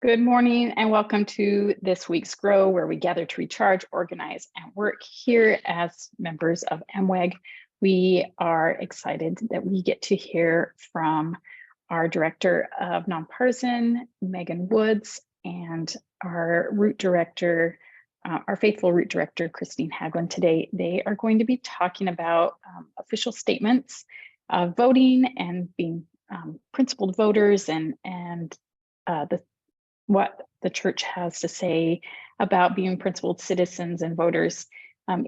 Good morning and welcome to this week's Grow, where we gather to recharge, organize, and work here as members of MWEG. We are excited that we get to hear from our Director of Nonpartisan, Megan Woods, and our Root Director, our faithful Root Director, Kristine Haglund. Today, they are going to be talking about official statements of voting and being principled voters and what the church has to say about being principled citizens and voters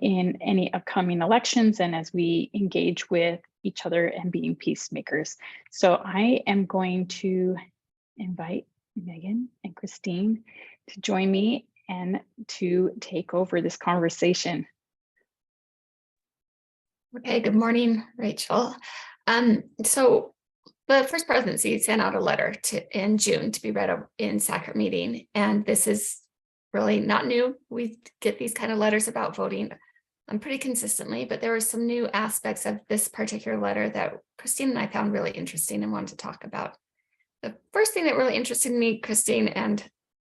in any upcoming elections and as we engage with each other and being peacemakers. So I am going to invite Megan and Kristine to join me and to take over this conversation. Okay, good morning, Rachel. So the First Presidency sent out a letter in June to be read in sacrament meeting, and this is really not new. We get these kind of letters about voting pretty consistently, but there were some new aspects of this particular letter that Kristine and I found really interesting and wanted to talk about. The first thing that really interested me, Kristine, and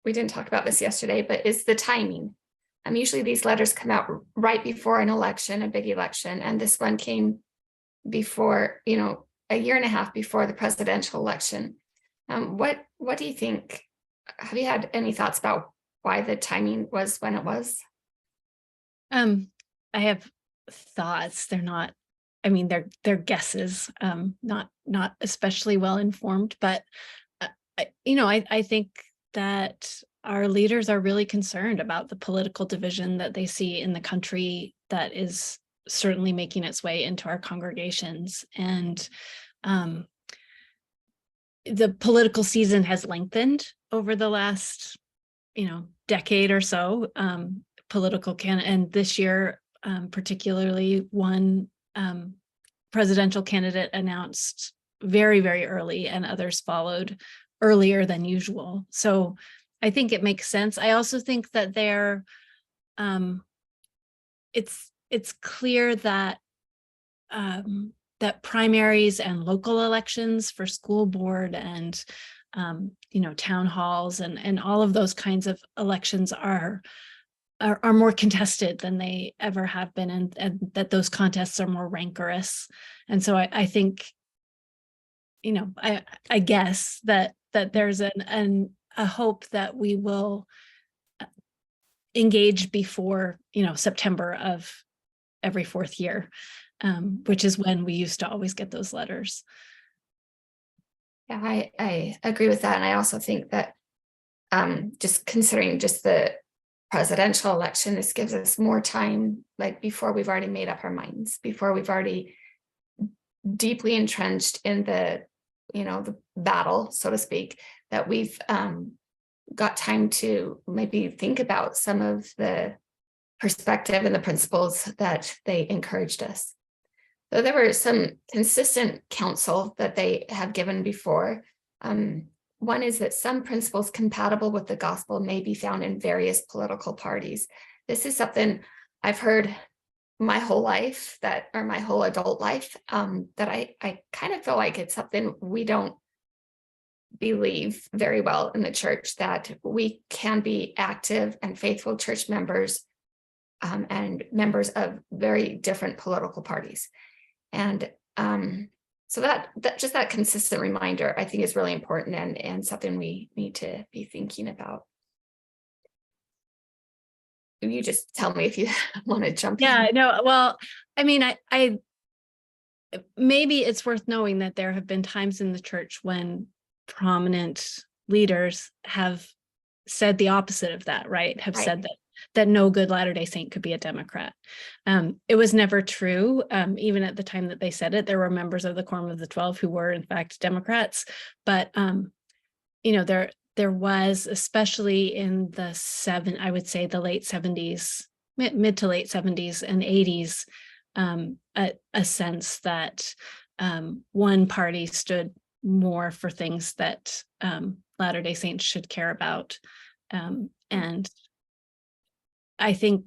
we didn't talk about this yesterday, but is the timing. Usually these letters come out right before an election, a big election, and this one came before, a year and a half before the presidential election. What do you think? Have you had any thoughts about why the timing was when it was? I have thoughts. They're not, they're guesses, not especially well informed, but I think that our leaders are really concerned about the political division that they see in the country that is certainly making its way into our congregations. And the political season has lengthened over the last, decade or so. And this year, particularly one presidential candidate announced very, very early, and others followed earlier than usual. So I think it makes sense. I also think that it's clear that that primaries and local elections for school board and town halls and all of those kinds of elections are more contested than they ever have been, and that those contests are more rancorous. And so I think, I guess that there's a hope that we will engage before September of every fourth year, which is when we used to always get those letters. Yeah, I agree with that. And I also think that just considering just the presidential election, this gives us more time, like before we've already made up our minds, before we've already deeply entrenched in the battle, so to speak, that we've got time to maybe think about some of the perspective and the principles that they encouraged us. So there were some consistent counsel that they have given before. One is that some principles compatible with the gospel may be found in various political parties. This is something I've heard my whole life, my whole adult life, that I kind of feel like it's something we don't believe very well in the church, that we can be active and faithful church members and members of very different political parties. And so that just that consistent reminder, I think, is really important and something we need to be thinking about. You just tell me if you want to jump in. Yeah, no, well, I maybe it's worth knowing that there have been times in the church when prominent leaders have said the opposite of that, right? Have said that no good Latter-day Saint could be a Democrat. It was never true. Even at the time that they said it, there were members of the Quorum of the 12 who were in fact Democrats. But there was, especially in I would say the late 70s, mid to late 70s and 80s, a sense that one party stood more for things that Latter-day Saints should care about. And I think,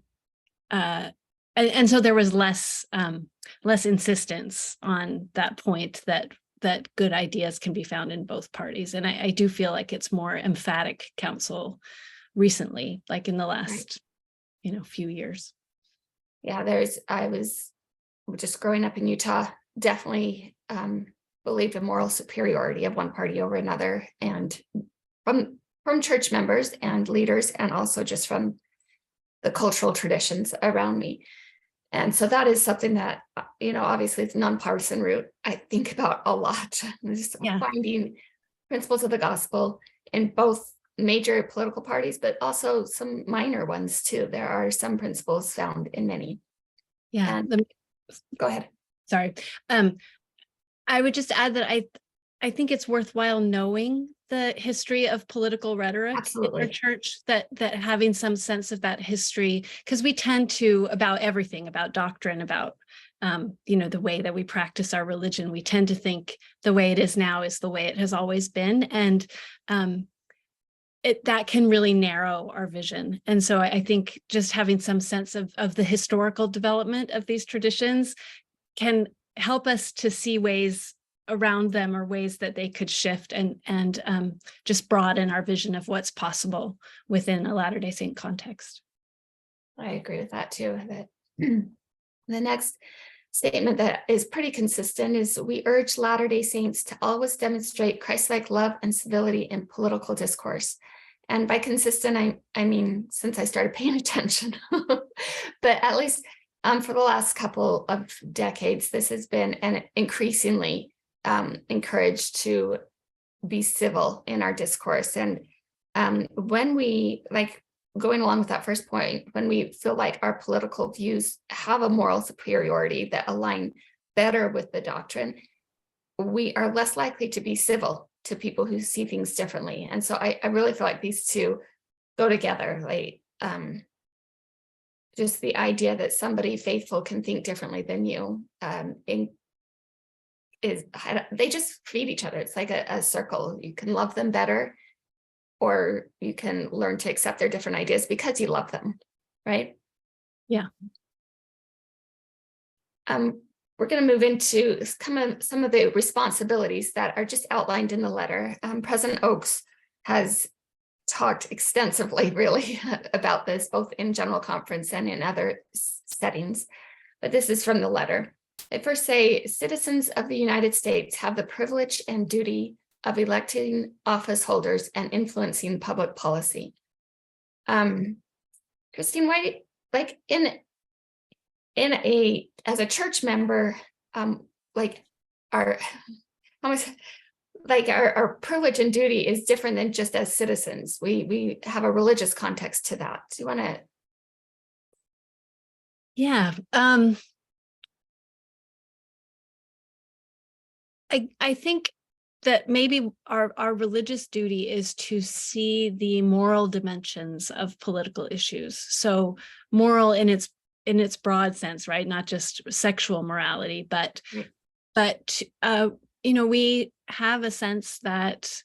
and so there was less insistence on that point, that that good ideas can be found in both parties. And I do feel like it's more emphatic counsel recently, like in the last, few years. Yeah, I was just growing up in Utah, definitely believed in moral superiority of one party over another, and from church members and leaders, and also just from the cultural traditions around me. And so that is something that, obviously it's nonpartisan route I think about a lot. Just finding principles of the gospel in both major political parties, but also some minor ones too. There are some principles found in many. Yeah. And go ahead. Sorry. I would just add that I think it's worthwhile knowing the history of political rhetoric in our church, that having some sense of that history, because we tend to, about everything, about doctrine, about the way that we practice our religion, we tend to think the way it is now is the way it has always been, and that can really narrow our vision. And so I think just having some sense of the historical development of these traditions can help us to see ways around them, or ways that they could shift and just broaden our vision of what's possible within a Latter-day Saint context. I agree with that too. That the next statement that is pretty consistent is, we urge Latter-day Saints to always demonstrate Christ-like love and civility in political discourse. And by consistent, I mean since I started paying attention, but at least for the last couple of decades, this has been an increasingly encouraged to be civil in our discourse. And when we, going along with that first point, when we feel like our political views have a moral superiority that align better with the doctrine, we are less likely to be civil to people who see things differently. And so I really feel like these two go together. Just the idea that somebody faithful can think differently than you they just feed each other. It's like a circle. You can love them better, or you can learn to accept their different ideas because you love them, right? Yeah. We're going to move into some of the responsibilities that are just outlined in the letter. President Oakes has talked extensively, really, about this, both in general conference and in other settings, but this is from the letter. They first say, citizens of the United States have the privilege and duty of electing office holders and influencing public policy. Kristine, why, as a church member, our privilege and duty is different than just as citizens. We have a religious context to that. Do you want to? Yeah. I think that maybe our religious duty is to see the moral dimensions of political issues. So moral in its broad sense, right? Not just sexual morality, but we have a sense that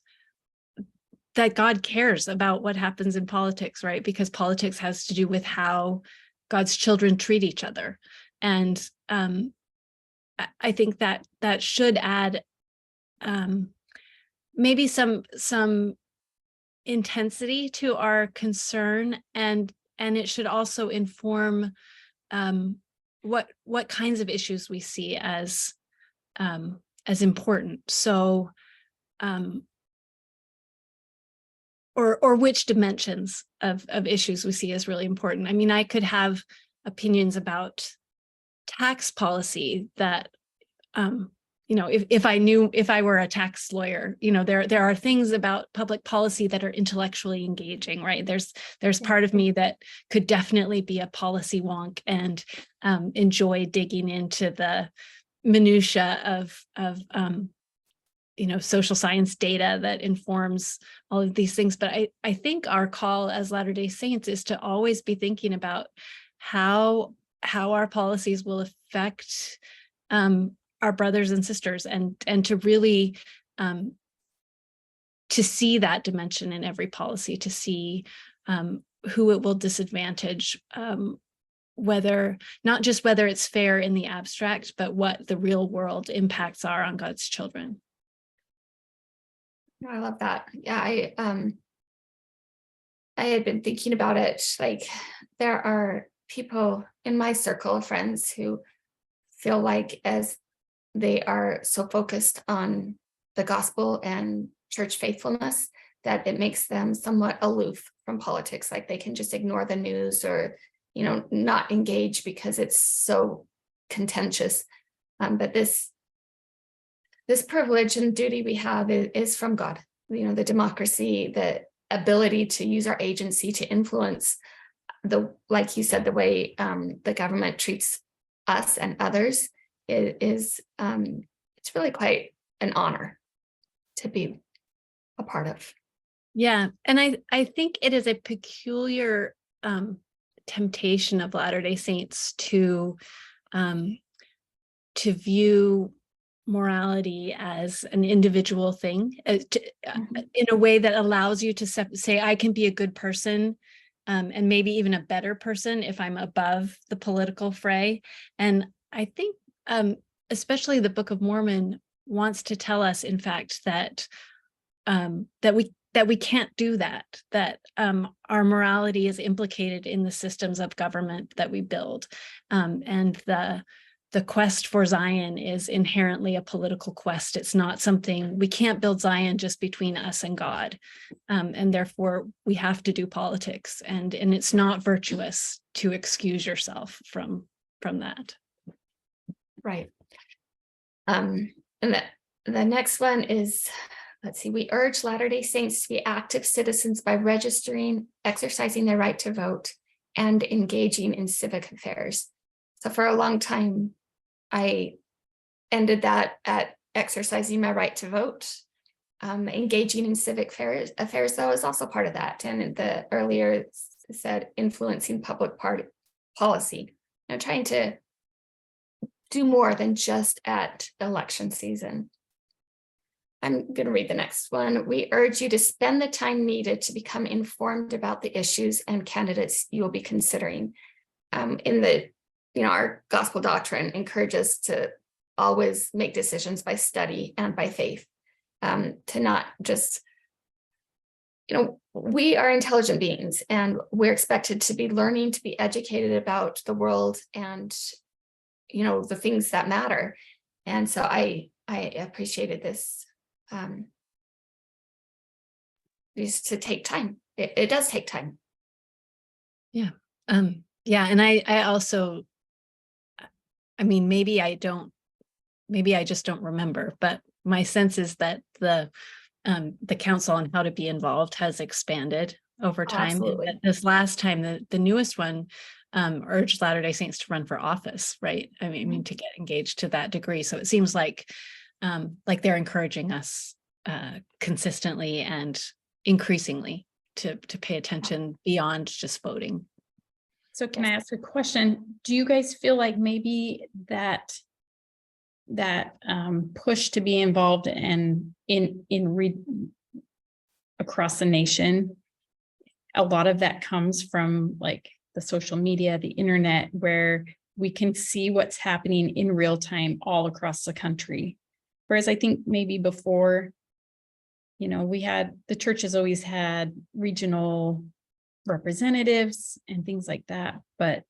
God cares about what happens in politics, right? Because politics has to do with how God's children treat each other. And I think that should add maybe some intensity to our concern, and it should also inform what kinds of issues we see as important. So, or which dimensions of issues we see as really important. I mean, I could have opinions about tax policy that, if I were a tax lawyer, there are things about public policy that are intellectually engaging, right? There's part of me that could definitely be a policy wonk and enjoy digging into the minutia of social science data that informs all of these things. But I think our call as Latter-day Saints is to always be thinking about how our policies will affect our brothers and sisters, and to really to see that dimension in every policy, to see who it will disadvantage, not just whether it's fair in the abstract, but what the real world impacts are on God's children. I love that. Yeah, I had been thinking about it. Like, there are people in my circle of friends who feel like, as they are so focused on the gospel and church faithfulness, that it makes them somewhat aloof from politics. Like, they can just ignore the news, or, not engage because it's so contentious. But this privilege and duty we have is from God. The democracy, the ability to use our agency to influence like you said, the way the government treats us and others is it's really quite an honor to be a part of. Yeah. And I think it is a peculiar temptation of Latter-day Saints to view morality as an individual thing, in a way that allows you to say, I can be a good person, and maybe even a better person if I'm above the political fray. And I think especially the Book of Mormon wants to tell us, in fact, that we can't do that our morality is implicated in the systems of government that we build, and the quest for Zion is inherently a political quest. It's not something, we can't build Zion just between us and God. And therefore we have to do politics, and it's not virtuous to excuse yourself from that. Right. And the next one is, let's see, we urge Latter-day Saints to be active citizens by registering, exercising their right to vote, and engaging in civic affairs. So for a long time, I ended that at exercising my right to vote. Engaging in civic affairs, though, is also part of that. And the earlier said influencing public policy. Trying to do more than just at election season. I'm going to read the next one. We urge you to spend the time needed to become informed about the issues and candidates you will be considering. Our gospel doctrine encourages us to always make decisions by study and by faith, to not just, we are intelligent beings, and we're expected to be learning, to be educated about the world and, the things that matter. And so I appreciated this, just to take time. It does take time. Yeah. Yeah. And I also, maybe I just don't remember, but my sense is that the council on how to be involved has expanded over time. Absolutely. And this last time, the newest one urged Latter-day Saints to run for office, right? I mean, to get engaged to that degree. So it seems like they're encouraging us consistently and increasingly to pay attention beyond just voting. So can I ask a question? Do you guys feel like maybe that push to be involved and across the nation, a lot of that comes from like the social media, the internet, where we can see what's happening in real time all across the country? Whereas I think maybe before, the church has always had regional representatives and things like that, but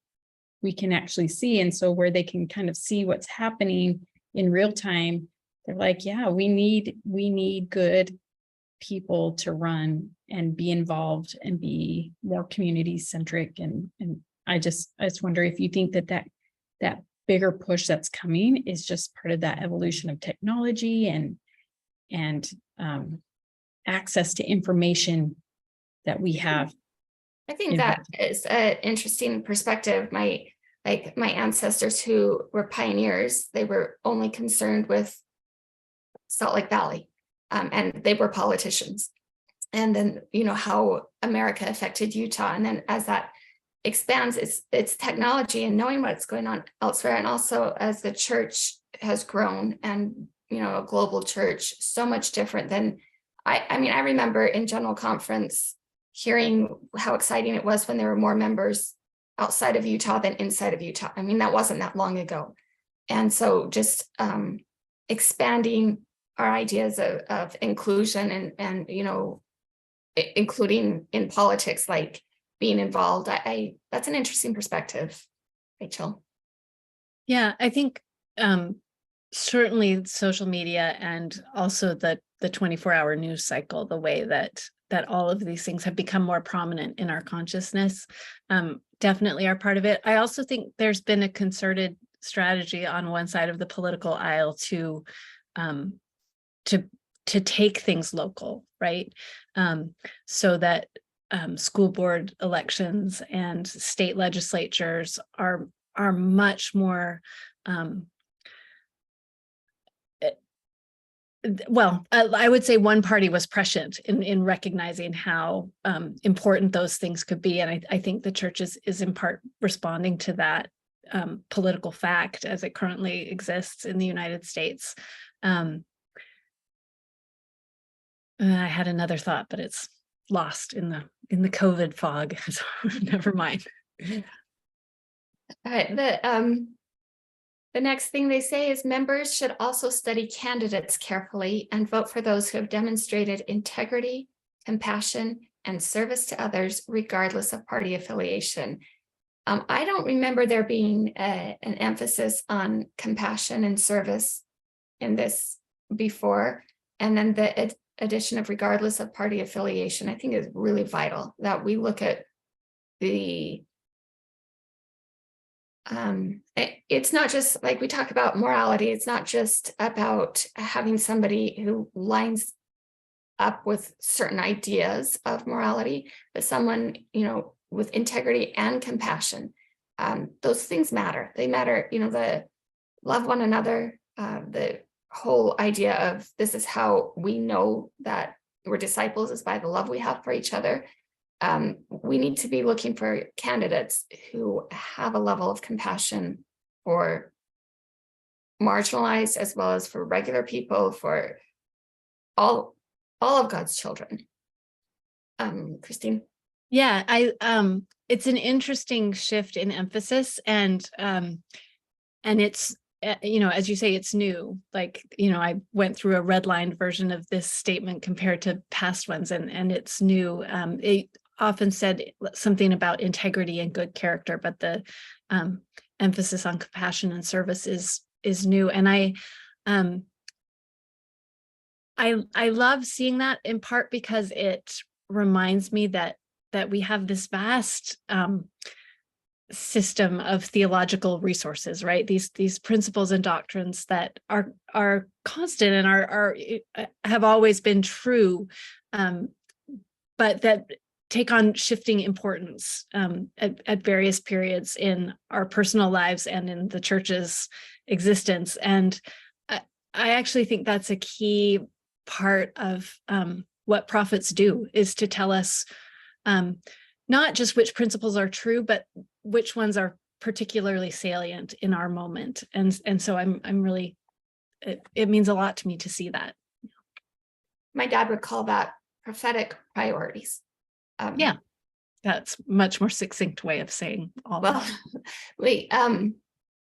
we can actually see. And so where they can kind of see what's happening in real time, they're like, yeah, we need good people to run and be involved and be more community centric. And I just wonder if you think that bigger push that's coming is just part of that evolution of technology and access to information that we have. I think that is an interesting perspective. My ancestors who were pioneers, they were only concerned with Salt Lake Valley, and they were politicians. And then, how America affected Utah. And then as that expands, it's technology and knowing what's going on elsewhere. And also as the church has grown and, a global church, so much different than, I remember in General Conference hearing how exciting it was when there were more members outside of Utah than inside of Utah. That wasn't that long ago. And so just expanding our ideas of inclusion and including in politics, like being involved. That's an interesting perspective, Rachel. Yeah, I think certainly social media and also the 24-hour news cycle, the way that all of these things have become more prominent in our consciousness, definitely are part of it. I also think there's been a concerted strategy on one side of the political aisle to take things local, right? So that school board elections and state legislatures are much more I would say one party was prescient in recognizing how important those things could be. And I think the church is in part responding to that political fact as it currently exists in the United States. I had another thought, but it's lost in the COVID fog. So never mind. All right. The next thing they say is members should also study candidates carefully and vote for those who have demonstrated integrity, compassion, and service to others, regardless of party affiliation. I don't remember there being an emphasis on compassion and service in this before. And then the addition of regardless of party affiliation, I think is really vital that we look at the it's not just like we talk about morality. It's not just about having somebody who lines up with certain ideas of morality, but someone, with integrity and compassion. Those things matter. They matter, the love one another, the whole idea of this is how we know that we're disciples is by the love we have for each other. We need to be looking for candidates who have a level of compassion for marginalized as well as for regular people, for all of God's children. Kristine. Yeah, it's an interesting shift in emphasis, and it's as you say, it's new. Like, I went through a redlined version of this statement compared to past ones, and it's new. It often said something about integrity and good character, but the emphasis on compassion and service is new. And I love seeing that, in part because it reminds me that we have this vast system of theological resources, right? These principles and doctrines that are constant and are have always been true, but that take on shifting importance at various periods in our personal lives and in the church's existence. And I actually think that's a key part of what prophets do, is to tell us not just which principles are true, but which ones are particularly salient in our moment. And so I'm really, it means a lot to me to see that. My dad would call that prophetic priorities. Yeah, that's much more succinct way of saying all that.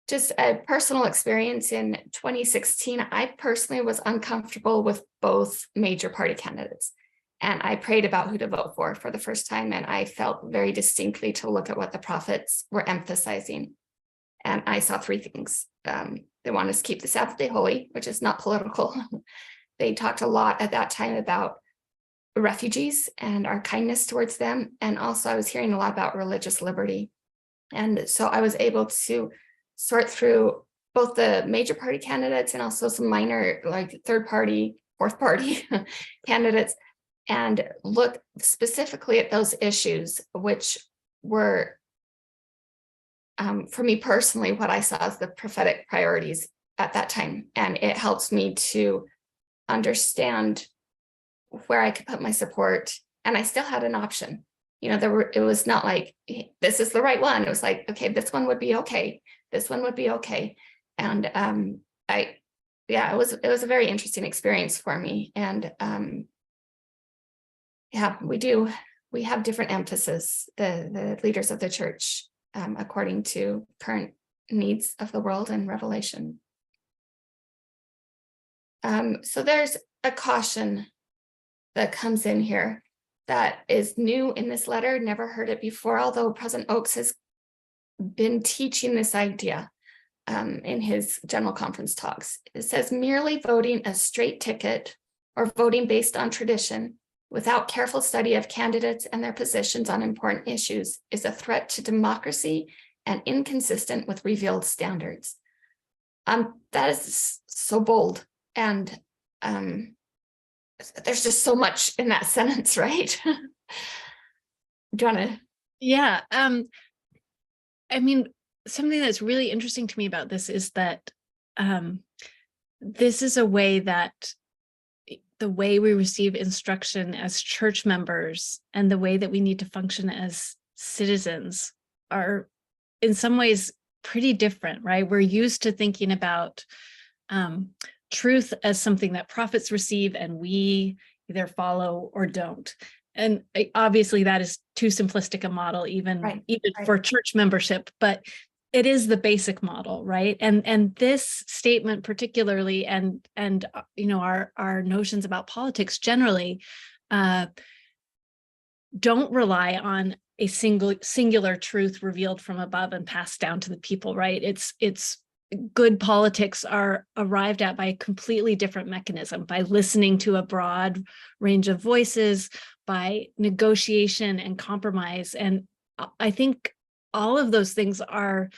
Just a personal experience in 2016, I personally was uncomfortable with both major party candidates. And I prayed about who to vote for the first time. And I felt very distinctly to look at what the prophets were emphasizing. And I saw three things. They want us to keep the Sabbath day holy, which is not political. They talked a lot at that time about refugees and our kindness towards them. And also I was hearing a lot about religious liberty. And so I was able to sort through both the major party candidates and also some minor, like third party, fourth party candidates, and look specifically at those issues, which were, for me personally, what I saw as the prophetic priorities at that time. And it helps me to understand where I could put my support. And I still had an option. It was not like, this is the right one. It was like, okay, this one would be okay. This one would be okay. And it was a very interesting experience for me. And we have different emphasis, the leaders of the church, according to current needs of the world and revelation. So there's a caution that comes in here that is new in this letter, never heard it before, although President Oakes has been teaching this idea in his general conference talks. It says merely voting a straight ticket or voting based on tradition without careful study of candidates and their positions on important issues is a threat to democracy and inconsistent with revealed standards. That is so bold, and there's just so much in that sentence, right? Do you want to? Yeah. I mean, something that's really interesting to me about this is that this is a way that the way we receive instruction as church members and the way that we need to function as citizens are in some ways pretty different, right? We're used to thinking about truth as something that prophets receive and we either follow or don't. And obviously that is too simplistic a model, even for church membership, but it is the basic model, right? And this statement particularly, and you know, our notions about politics generally don't rely on a singular truth revealed from above and passed down to the people, right? It's good politics are arrived at by a completely different mechanism, by listening to a broad range of voices, by negotiation and compromise. And I think all of those things are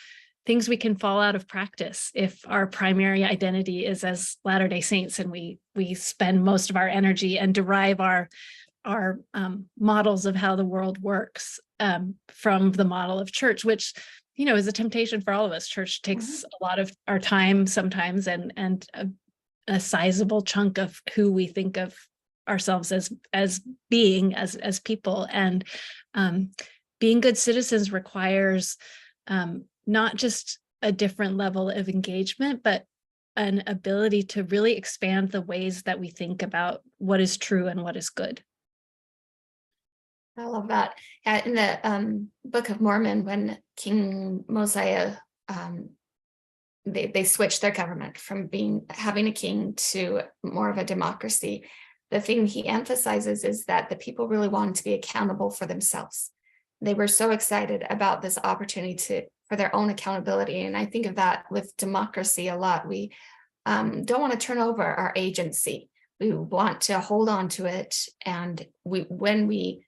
things we can fall out of practice if our primary identity is as Latter-day Saints and we spend most of our energy and derive our models of how the world works from the model of church, which, you know, is a temptation for all of us. Church takes a lot of our time sometimes, and a sizable chunk of who we think of ourselves as being as people. And being good citizens requires not just a different level of engagement, but an ability to really expand the ways that we think about what is true and what is good. I love that. In the Book of Mormon, when King Mosiah, they switched their government from having a king to more of a democracy. The thing he emphasizes is that the people really wanted to be accountable for themselves. They were so excited about this opportunity for their own accountability. And I think of that with democracy a lot. We don't want to turn over our agency. We want to hold on to it. And when we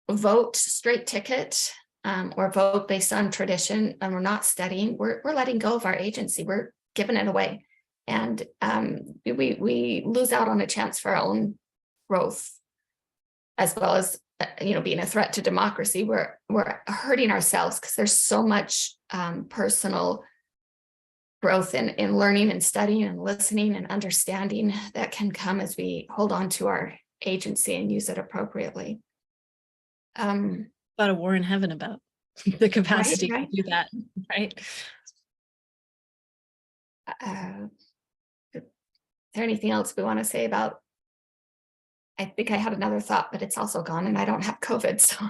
vote straight ticket or vote based on tradition and we're not studying, we're letting go of our agency. We're giving it away. And we lose out on a chance for our own growth, as well as being a threat to democracy. We're hurting ourselves because there's so much personal growth in learning and studying and listening and understanding that can come as we hold on to our agency and use it appropriately. About a war in heaven about the capacity to do that, right? Is there anything else we want to say about? I think I had another thought, but it's also gone, and I don't have COVID, so.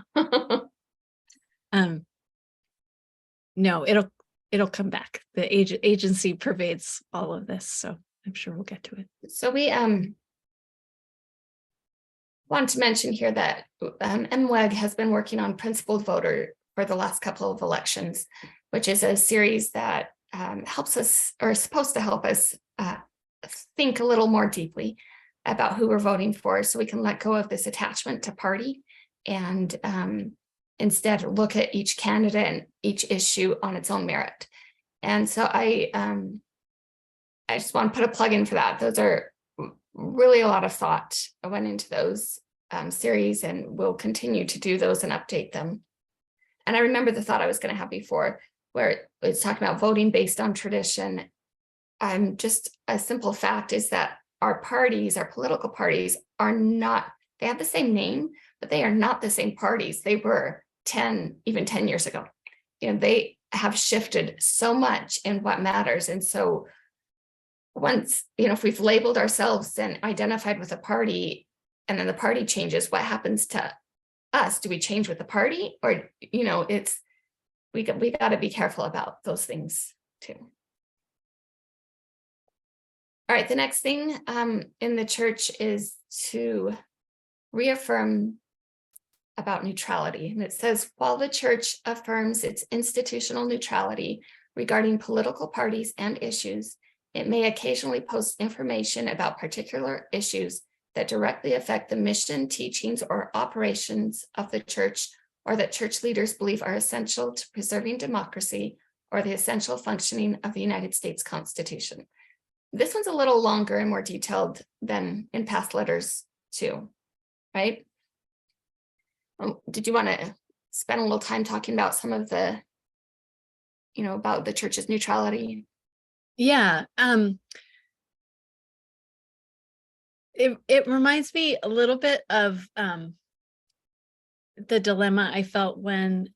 No, it'll come back. The agency pervades all of this, so I'm sure we'll get to it. So we want to mention here that MWEG has been working on Principled Voter for the last couple of elections, which is a series that helps us, or is supposed to help us think a little more deeply about who we're voting for, so we can let go of this attachment to party and instead look at each candidate and each issue on its own merit. And so I just want to put a plug in for that. Those are really a lot of thought went into those series, and we'll continue to do those and update them. And I remember the thought I was going to have before, where it's talking about voting based on tradition. Just a simple fact is that our parties, our political parties, are not, they have the same name, but they are not the same parties they were even 10 years ago. They have shifted so much in what matters. And so once, if we've labeled ourselves and identified with a party, and then the party changes, what happens to us? Do we change with the party? Or, we got to be careful about those things too. All right, the next thing in the church is to reaffirm about neutrality. And it says, while the church affirms its institutional neutrality regarding political parties and issues, it may occasionally post information about particular issues that directly affect the mission, teachings, or operations of the church, or that church leaders believe are essential to preserving democracy or the essential functioning of the United States Constitution. This one's a little longer and more detailed than in past letters too, right? Did you want to spend a little time talking about some of the, about the church's neutrality? Yeah. It reminds me a little bit of the dilemma I felt when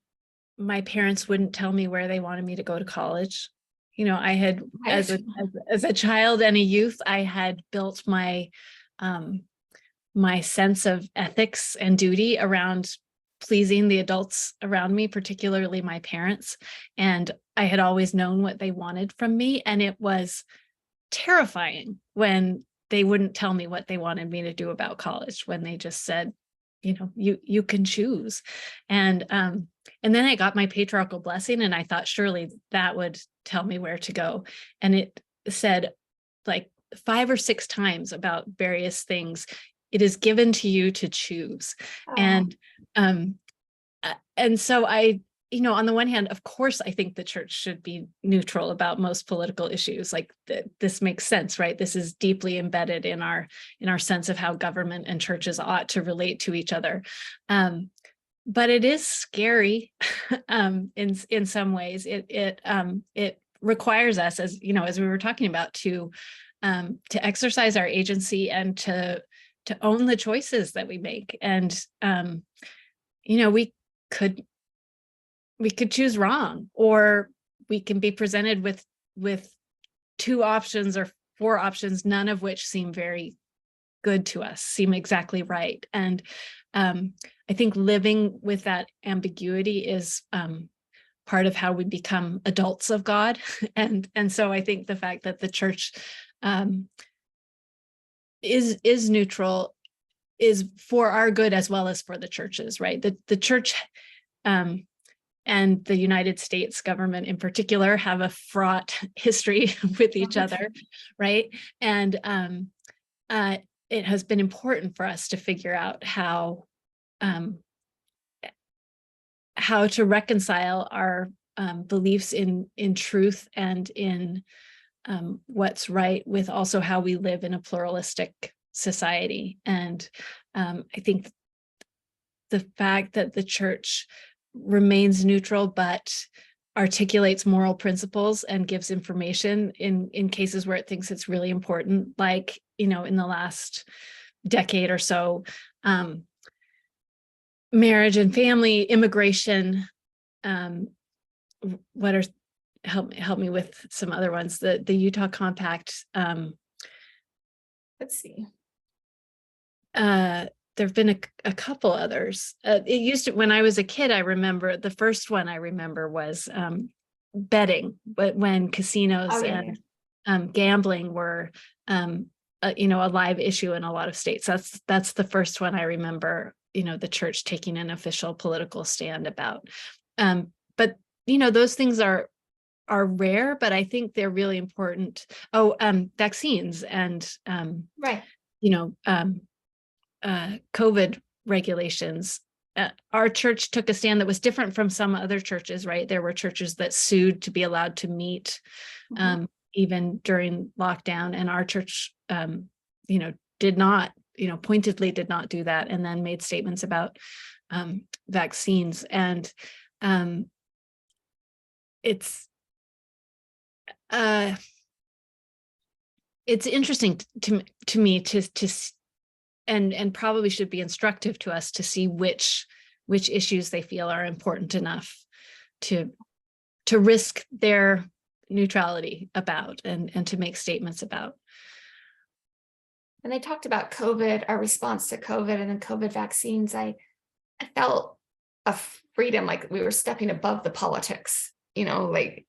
my parents wouldn't tell me where they wanted me to go to college. I had, as a child and a youth, I had built my my sense of ethics and duty around pleasing the adults around me, particularly my parents. And I had always known what they wanted from me. And it was terrifying when they wouldn't tell me what they wanted me to do about college, when they just said, you can choose. And then I got my patriarchal blessing, and I thought surely that would tell me where to go. And it said like 5 or 6 times about various things. It is given to you to choose. And so I, on the one hand, of course, I think the church should be neutral about most political issues. Like this makes sense, right? This is deeply embedded in our sense of how government and churches ought to relate to each other. But it is scary in some ways. It requires us, as as we were talking about, to exercise our agency and to own the choices that we make. And we could choose wrong, or we can be presented with 2 options or 4 options, none of which seem very good to us, seem exactly right. And I think living with that ambiguity is part of how we become adults of God. And so I think the fact that the church is neutral is for our good as well as for the churches, right? The church and the United States government in particular have a fraught history with each other, right? And it has been important for us to figure out how to reconcile our beliefs in truth and in what's right with also how we live in a pluralistic society. And I think the fact that the church remains neutral but articulates moral principles and gives information in cases where it thinks it's really important, like in the last decade or so, marriage and family, immigration, help me with some other ones, the Utah Compact. Let's see. There have been a couple others. It used to, when I was a kid, I remember the first one I remember was betting, but when casinos and gambling were a live issue in a lot of states. That's the first one I remember, the church taking an official political stand about. But those things are rare, but I think they're really important. Vaccines and right. COVID regulations. Our church took a stand that was different from some other churches, right? There were churches that sued to be allowed to meet even during lockdown, and our church, did not, pointedly did not do that, and then made statements about vaccines. And it's interesting to me to and probably should be instructive to us to see which issues they feel are important enough to risk their neutrality about and to make statements about. When they talked about COVID, our response to COVID and then COVID vaccines, I felt a freedom, like we were stepping above the politics, like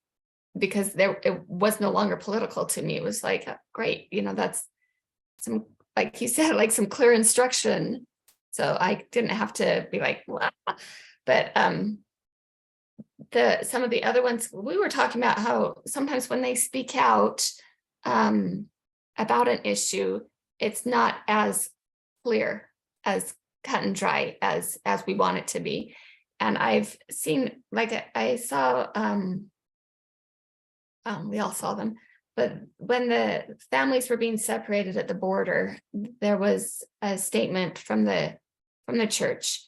because it was no longer political to me. It was like, great, that's some, like you said, like some clear instruction. So I didn't have to be like, "Wow." But some of the other ones, we were talking about how sometimes when they speak out about an issue, it's not as clear, as cut and dry as we want it to be. And I've seen, like I saw, we all saw them, but when the families were being separated at the border, there was a statement from the church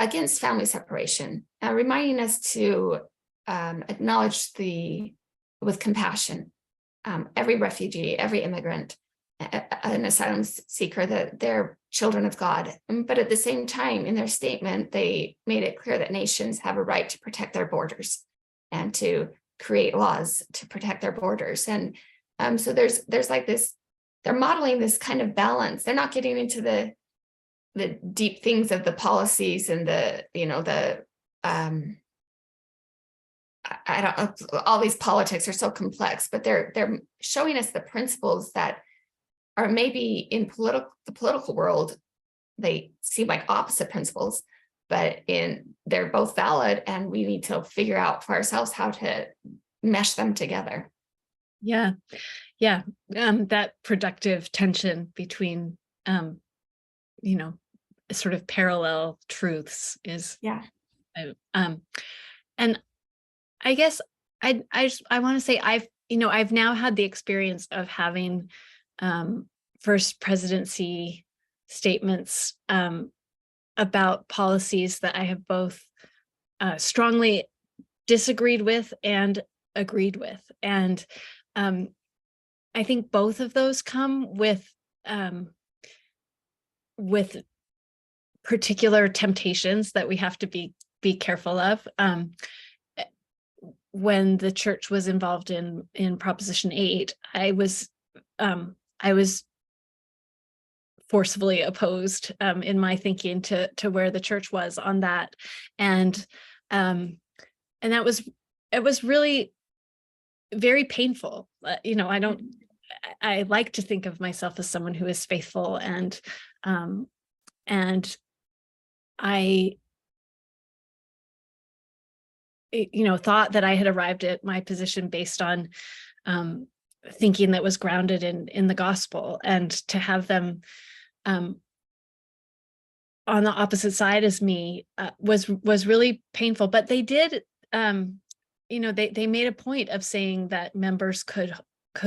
against family separation, reminding us to acknowledge with compassion, every refugee, every immigrant, an asylum seeker, that they're children of God. But at the same time, in their statement, they made it clear that nations have a right to protect their borders and to create laws to protect their borders. And so there's like this, they're modeling this kind of balance. They're not getting into the deep things of the policies and I don't, all these politics are so complex, but they're showing us the principles that are maybe in the political world, they seem like opposite principles, but they're both valid, and we need to figure out for ourselves how to mesh them together. Yeah. That productive tension between, sort of parallel truths is, and I guess I want to say I've now had the experience of having first presidency statements about policies that I have both strongly disagreed with and agreed with. And I think both of those come with particular temptations that we have to be careful of. When the church was involved in Proposition 8, I was forcefully opposed in my thinking to where the church was on that, and it was really very painful. I like to think of myself as someone who is faithful, and I thought that I had arrived at my position based on thinking that was grounded in the gospel, and to have them on the opposite side as me was really painful. But they did, they made a point of saying that members could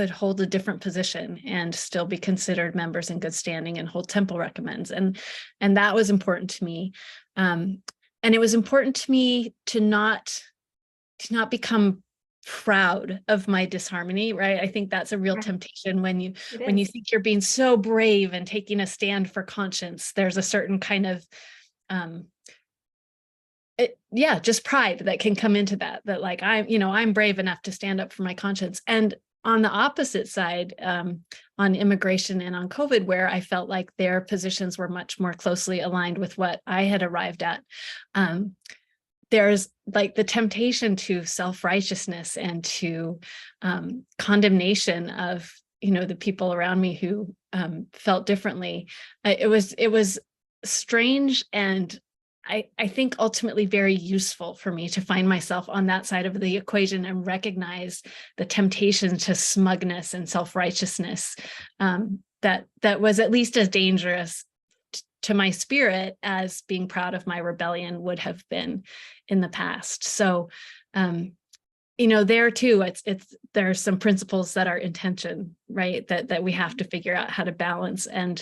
hold a different position and still be considered members in good standing and hold temple recommends, and that was important to me. And it was important to me to not become proud of my disharmony, right? I think that's a real temptation when you think you're being so brave and taking a stand for conscience. There's a certain kind of just pride that can come into that like I'm brave enough to stand up for my conscience. And on the opposite side, on immigration and on COVID, where I felt like their positions were much more closely aligned with what I had arrived at, there's like the temptation to self-righteousness and to condemnation of the people around me who felt differently. It was strange, and I think ultimately very useful for me to find myself on that side of the equation and recognize the temptation to smugness and self-righteousness that was at least as dangerous to my spirit as being proud of my rebellion would have been in the past. So, there too, there's some principles that are in tension, right? That we have to figure out how to balance and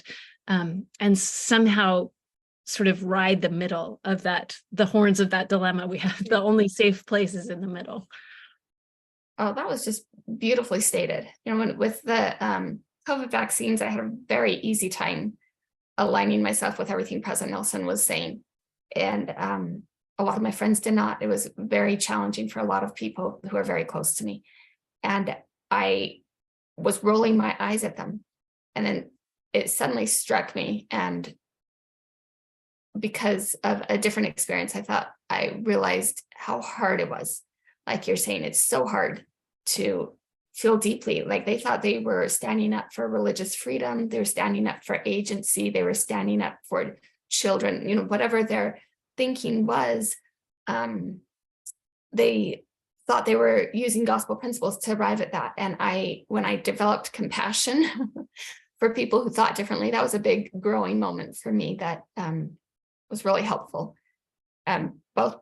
somehow sort of ride the middle of that, the horns of that dilemma. We have the only safe places in the middle. Oh, that was just beautifully stated. With the COVID vaccines, I had a very easy time aligning myself with everything President Nelson was saying. And a lot of my friends did not. It was very challenging for a lot of people who are very close to me. And I was rolling my eyes at them. And then it suddenly struck me. And because of a different experience, I realized how hard it was like you're saying, it's so hard to feel deeply. Like they thought they were standing up for religious freedom. They were standing up for agency. They were standing up for children, whatever their thinking was. They thought they were using gospel principles to arrive at that. And when I developed compassion for people who thought differently, that was a big growing moment for me that was really helpful, both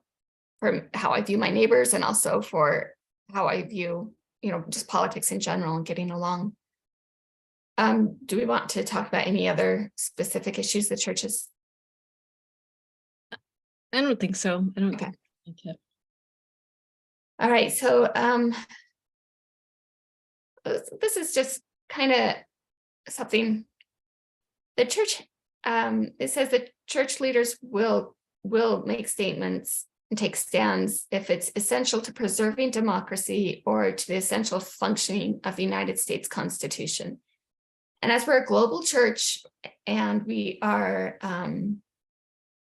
for how I view my neighbors and also for how I view, just politics in general and getting along. Do we want to talk about any other specific issues the church is? I don't think so. I don't Okay. think so. All right, so this is just kind of something the church, it says that church leaders will make statements and take stands if it's essential to preserving democracy or to the essential functioning of the United States Constitution. And as we're a global church, and we're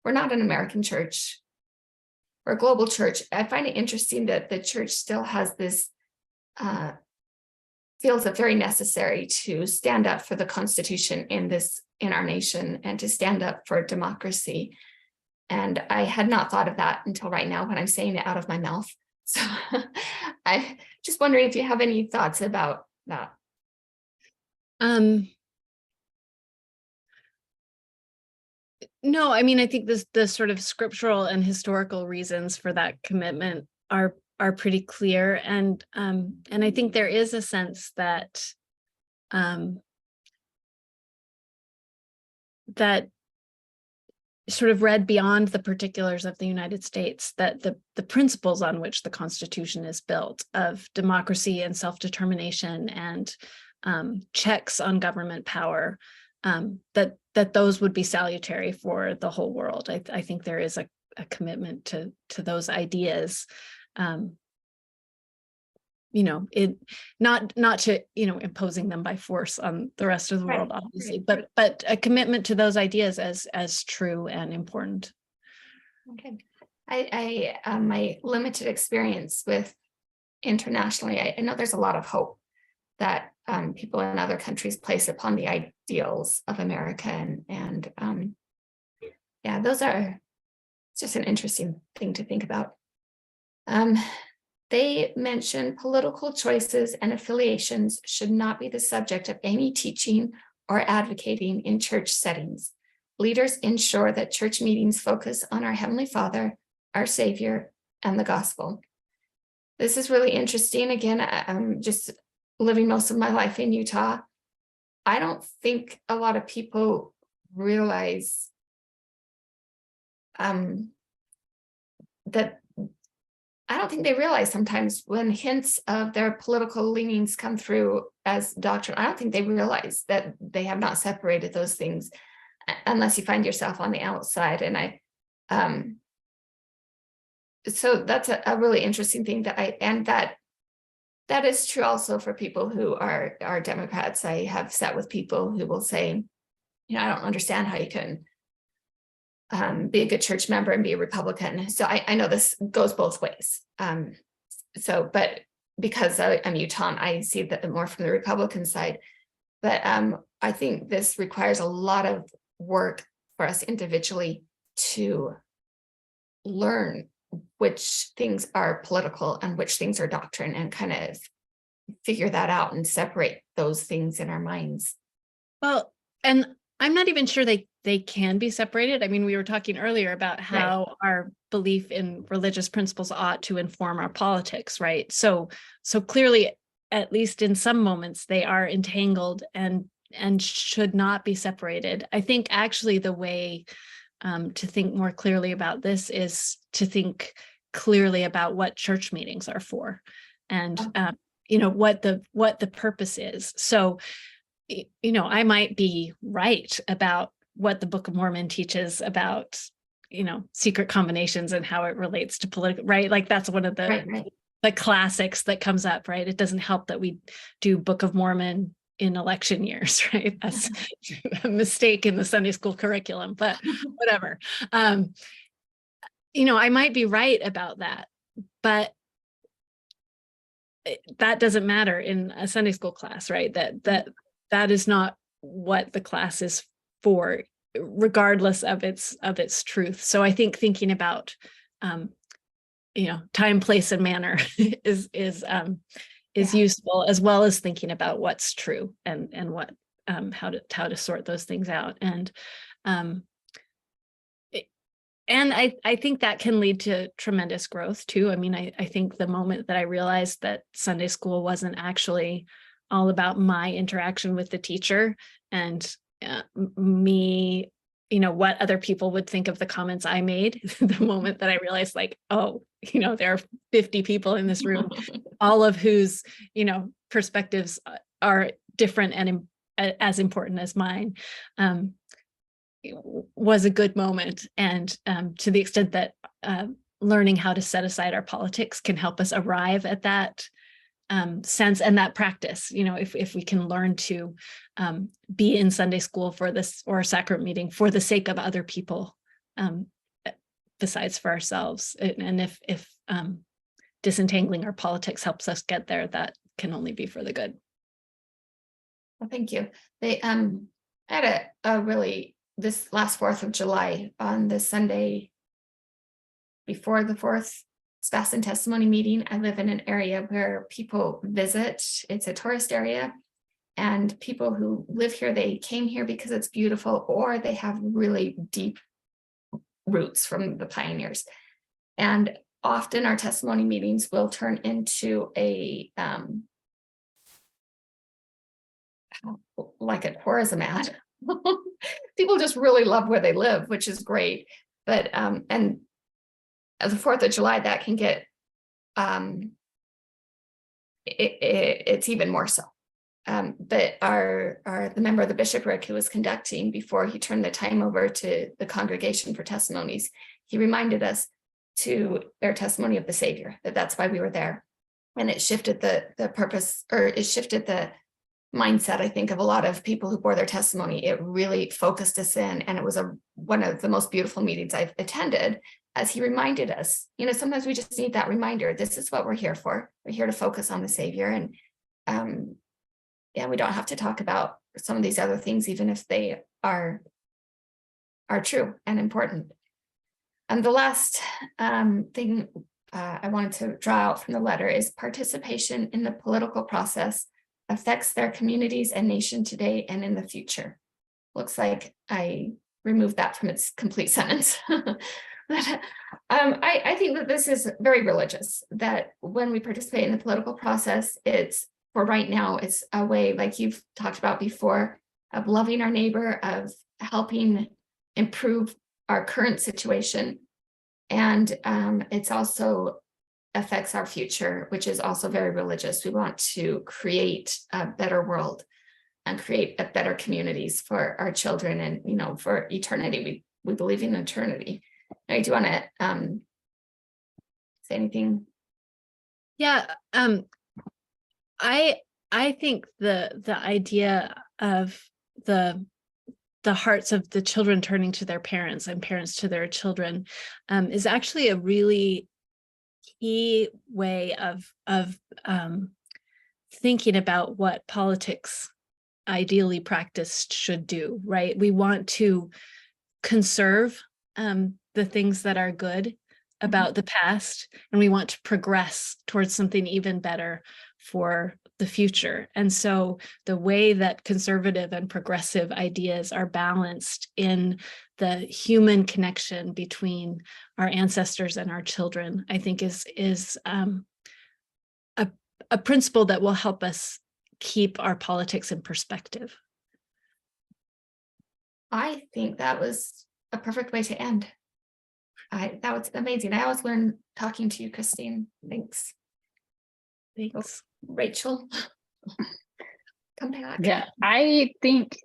not an American church, we're a global church, I find it interesting that the church still has this, feels it very necessary to stand up for the Constitution in our nation and to stand up for democracy. And I had not thought of that until right now when I'm saying it out of my mouth. So I just wondering if you have any thoughts about that. No, I mean, I think the sort of scriptural and historical reasons for that commitment are pretty clear, and I think there is a sense that that sort of read beyond the particulars of the United States, that the principles on which the Constitution is built of democracy and self-determination and checks on government power, that those would be salutary for the whole world. I think there is a commitment to those ideas. Not to imposing them by force on the rest of the world, obviously, but a commitment to those ideas as true and important. Okay, I my limited experience with internationally, I know there's a lot of hope that people in other countries place upon the ideals of America, and yeah, it's just an interesting thing to think about. They mention political choices and affiliations should not be the subject of any teaching or advocating in church settings. Leaders ensure that church meetings focus on our Heavenly Father, our Savior, and the gospel. This is really interesting. Again, I'm just living most of my life in Utah. I don't think a lot of people realize that. I don't think they realize sometimes when hints of their political leanings come through as doctrine, I don't think they realize that they have not separated those things unless you find yourself on the outside. And so that's a really interesting thing that is true also for people who are Democrats. I have sat with people who will say, I don't understand how you can be a good church member and be a Republican. So I know this goes both ways. But because I'm Utah, I see that more from the Republican side. But I think this requires a lot of work for us individually to learn which things are political and which things are doctrine, and kind of figure that out and separate those things in our minds. Well, and I'm not even sure they can be separated. I mean, we were talking earlier about how our belief in religious principles ought to inform our politics, right? So clearly, at least in some moments, they are entangled and should not be separated. I think actually the way to think more clearly about this is to think clearly about what church meetings are for, and what the purpose is. So I might be right about what the Book of Mormon teaches about, secret combinations and how it relates to political, right? Like that's one of the classics that comes up, right? It doesn't help that we do Book of Mormon in election years, right? That's a mistake in the Sunday school curriculum, but whatever. I might be right about that, but that doesn't matter in a Sunday school class, right? That is not what the class is for, regardless of its truth. So I think thinking about time, place, and manner is useful, as well as thinking about what's true and what how to sort those things out. And I think that can lead to tremendous growth too. I mean, I think the moment that I realized that Sunday school wasn't actually all about my interaction with the teacher and me, what other people would think of the comments I made, the moment that I realized, like, oh, there are 50 people in this room, all of whose, perspectives are different and as important as mine, was a good moment. And to the extent that learning how to set aside our politics can help us arrive at that sense and that practice, if we can learn to be in Sunday school for this, or a sacrament meeting for the sake of other people, besides for ourselves. And if disentangling our politics helps us get there, that can only be for the good. Well, thank you. They had a really, this last 4th of July, on the Sunday before the 4th Fast and Testimony meeting. I live in an area where people visit. It's a tourist area, and people who live here, they came here because it's beautiful, or they have really deep roots from the pioneers. And often our testimony meetings will turn into a like a tourism ad. People just really love where they live, which is great. But and the 4th of July, that can get it's even more so. But the member of the bishopric who was conducting, before he turned the time over to the congregation for testimonies, he reminded us to bear testimony of the Savior, that's why we were there. And it shifted the purpose, or it shifted the mindset, I think, of a lot of people who bore their testimony. It really focused us in, and it was one of the most beautiful meetings I've attended, as he reminded us, sometimes we just need that reminder. This is what we're here for. We're here to focus on the Savior. And we don't have to talk about some of these other things, even if they are true and important. And the last thing I wanted to draw out from the letter is participation in the political process affects their communities and nation today and in the future. Looks like I removed that from its complete sentence. But I think that this is very religious, that when we participate in the political process, it's, for right now, it's a way, like you've talked about before, of loving our neighbor, of helping improve our current situation. And it's also affects our future, which is also very religious. We want to create a better world and create better communities for our children, and for eternity. We believe in eternity. Now, do you want to say anything? Yeah, I think the idea of the hearts of the children turning to their parents and parents to their children is actually a really key way of thinking about what politics ideally practiced should do, right? We want to conserve the things that are good about the past, and we want to progress towards something even better for the future. And so the way that conservative and progressive ideas are balanced in the human connection between our ancestors and our children, I think is a principle that will help us keep our politics in perspective. I think that was a perfect way to end. That was amazing. I always learn talking to you, Kristine. Thanks. Thanks. Rachel, come back. Yeah, I think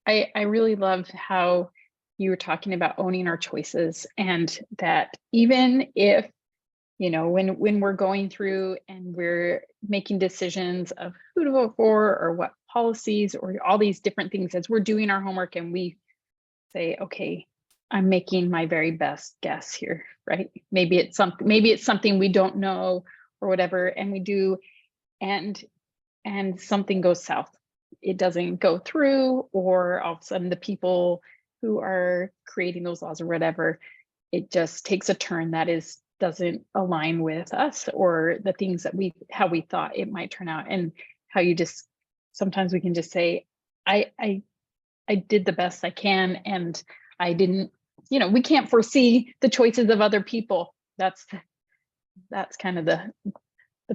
I really love how you were talking about owning our choices, and that even if, when we're going through and we're making decisions of who to vote for or what policies or all these different things, as we're doing our homework and we say, okay, I'm making my very best guess here, right? Maybe it's something we don't know or whatever, and we do. and something goes south. It doesn't go through, or all of a sudden the people who are creating those laws or whatever, it just takes a turn that doesn't align with us or the things that how we thought it might turn out, and how you just, sometimes we can just say, I did the best I can, and I didn't, we can't foresee the choices of other people. That's kind of the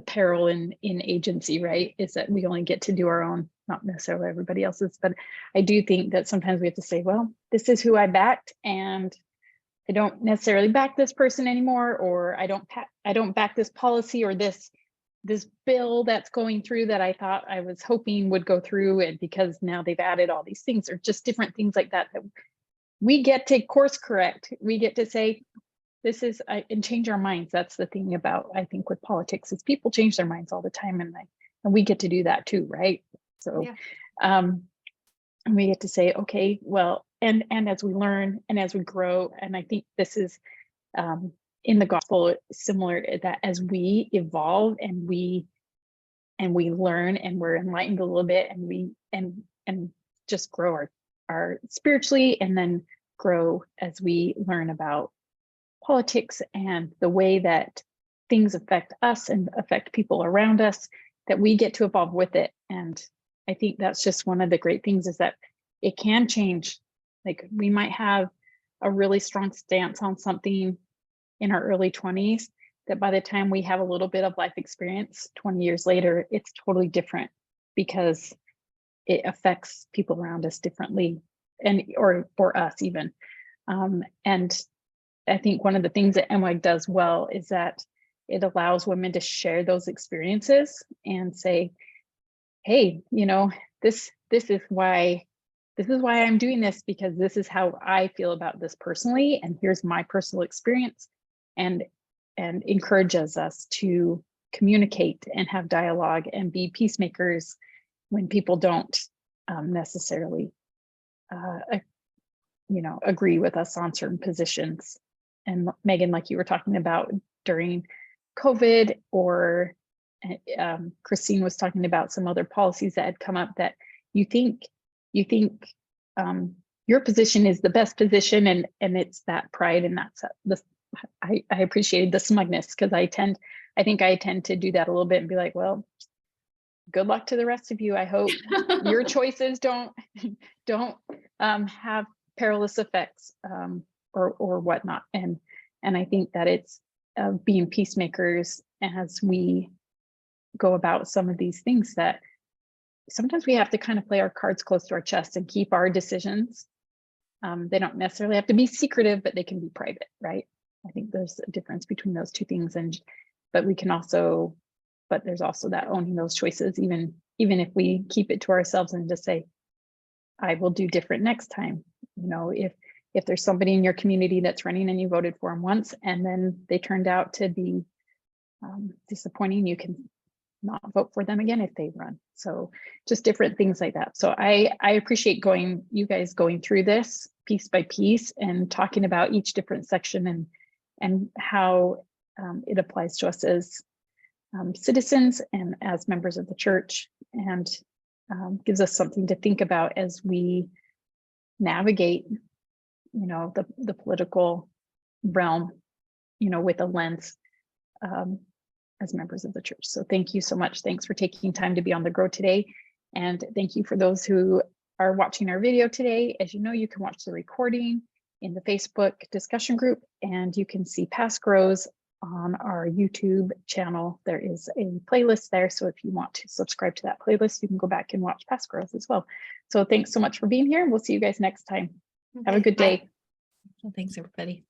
peril in agency, right? Is that we only get to do our own, not necessarily everybody else's. But I do think that sometimes we have to say, well, this is who I backed, and I don't necessarily back this person anymore, or I don't back this policy or this bill that's going through that I thought I was hoping would go through, and because now they've added all these things, or just different things like that we get to course correct. We get to say, this is, and change our minds. That's the thing about, I think, with politics, is people change their minds all the time, and we get to do that too, right? So Yeah. and we get to say, okay, well, and as we learn and as we grow, and I think this is in the gospel similar, that as we evolve and we learn and we're enlightened a little bit, and we just grow our spiritually, and then grow as we learn about politics and the way that things affect us and affect people around us, that we get to evolve with it. And I think that's just one of the great things, is that it can change. Like, we might have a really strong stance on something in our early 20s, that by the time we have a little bit of life experience 20 years later, it's totally different, because it affects people around us differently, and or us even. And I think one of the things that MWEG does well is that it allows women to share those experiences and say, hey, this is why I'm doing this, because this is how I feel about this personally, and here's my personal experience, and encourages us to communicate and have dialogue and be peacemakers when people don't necessarily agree with us on certain positions. And Megan, like you were talking about during COVID, or Kristine was talking about some other policies that had come up, that you think your position is the best position, and it's that pride, and that's I appreciated the smugness, because I tend to do that a little bit and be like, well, good luck to the rest of you. I hope your choices don't have perilous effects or whatnot. And I think that it's being peacemakers as we go about some of these things, that sometimes we have to kind of play our cards close to our chest and keep our decisions. They don't necessarily have to be secretive, but they can be private, right? I think there's a difference between those two things. But there's also that owning those choices, even if we keep it to ourselves and just say, I will do different next time. If there's somebody in your community that's running and you voted for them once, and then they turned out to be disappointing, you can not vote for them again if they run. So just different things like that. So I appreciate you guys going through this piece by piece and talking about each different section and how it applies to us as citizens and as members of the church, and gives us something to think about as we navigate, the political realm, with a lens as members of the church. So thank you so much. Thanks for taking time to be on the Grow today. And thank you for those who are watching our video today. As you know, you can watch the recording in the Facebook discussion group, and you can see past Grows on our YouTube channel. There is a playlist there. So if you want to subscribe to that playlist, you can go back and watch past Grows as well. So thanks so much for being here. We'll see you guys next time. Have a good day. Well, thanks, everybody.